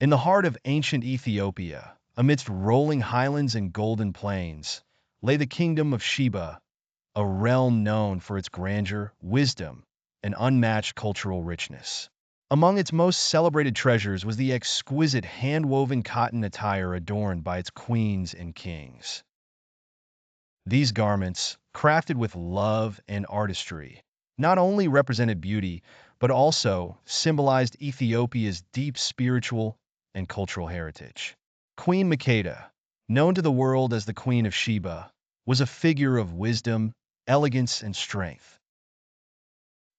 In the heart of ancient Ethiopia, amidst rolling highlands and golden plains, lay the kingdom of Sheba, a realm known for its grandeur, wisdom, and unmatched cultural richness. Among its most celebrated treasures was the exquisite hand-woven cotton attire adorned by its queens and kings. These garments, crafted with love and artistry, not only represented beauty, but also symbolized Ethiopia's deep spiritual and cultural heritage. Queen Makeda, known to the world as the Queen of Sheba, was a figure of wisdom, elegance, and strength.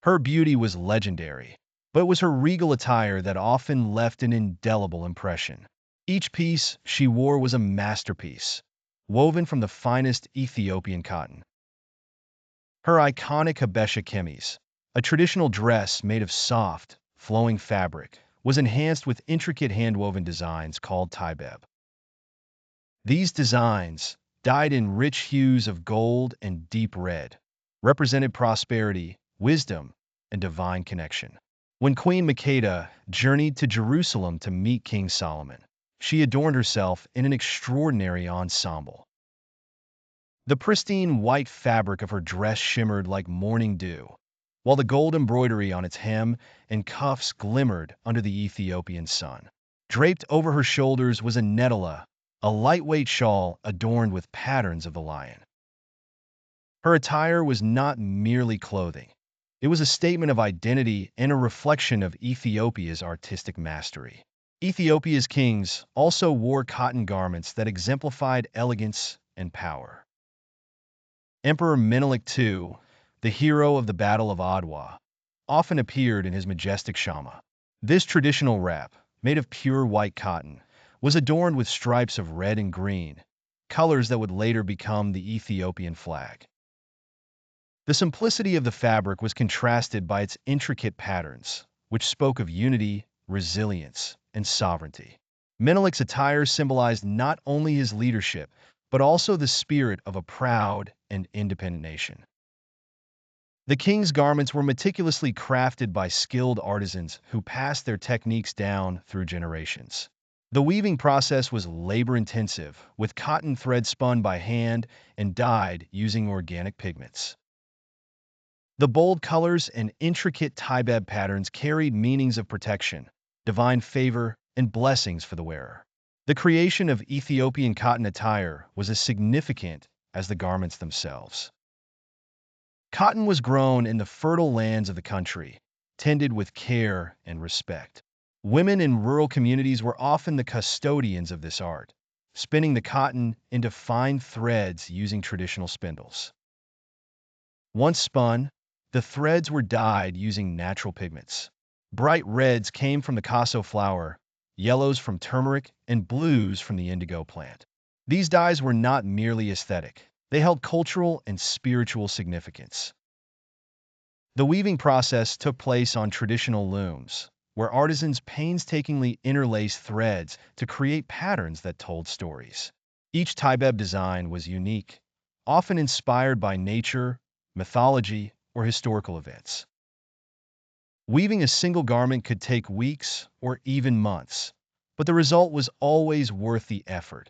Her beauty was legendary, but it was her regal attire that often left an indelible impression. Each piece she wore was a masterpiece, woven from the finest Ethiopian cotton. Her iconic habesha chemise, a traditional dress made of soft, flowing fabric, was enhanced with intricate hand-woven designs called taibeb. These designs, dyed in rich hues of gold and deep red, represented prosperity, wisdom, and divine connection. When Queen Makeda journeyed to Jerusalem to meet King Solomon, she adorned herself in an extraordinary ensemble. The pristine white fabric of her dress shimmered like morning dew, while the gold embroidery on its hem and cuffs glimmered under the Ethiopian sun. Draped over her shoulders was a netela, a lightweight shawl adorned with patterns of the lion. Her attire was not merely clothing. It was a statement of identity and a reflection of Ethiopia's artistic mastery. Ethiopia's kings also wore cotton garments that exemplified elegance and power. Emperor Menelik II, the hero of the Battle of Adwa, often appeared in his majestic shama. This traditional wrap, made of pure white cotton, was adorned with stripes of red and green, colors that would later become the Ethiopian flag. The simplicity of the fabric was contrasted by its intricate patterns, which spoke of unity, resilience, and sovereignty. Menelik's attire symbolized not only his leadership, but also the spirit of a proud and independent nation. The king's garments were meticulously crafted by skilled artisans who passed their techniques down through generations. The weaving process was labor-intensive, with cotton thread spun by hand and dyed using organic pigments. The bold colors and intricate taibeb patterns carried meanings of protection, divine favor, and blessings for the wearer. The creation of Ethiopian cotton attire was as significant as the garments themselves. Cotton was grown in the fertile lands of the country, tended with care and respect. Women in rural communities were often the custodians of this art, spinning the cotton into fine threads using traditional spindles. Once spun, the threads were dyed using natural pigments. Bright reds came from the kaso flower, yellows from turmeric, and blues from the indigo plant. These dyes were not merely aesthetic. They held cultural and spiritual significance. The weaving process took place on traditional looms, where artisans painstakingly interlaced threads to create patterns that told stories. Each taibeb design was unique, often inspired by nature, mythology, or historical events. Weaving a single garment could take weeks or even months, but the result was always worth the effort,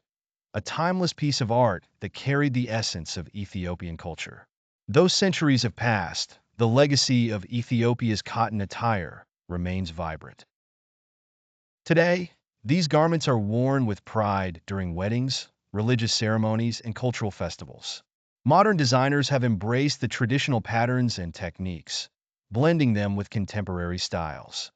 a timeless piece of art that carried the essence of Ethiopian culture. Though centuries have passed, the legacy of Ethiopia's cotton attire remains vibrant. Today, these garments are worn with pride during weddings, religious ceremonies, and cultural festivals. Modern designers have embraced the traditional patterns and techniques, blending them with contemporary styles.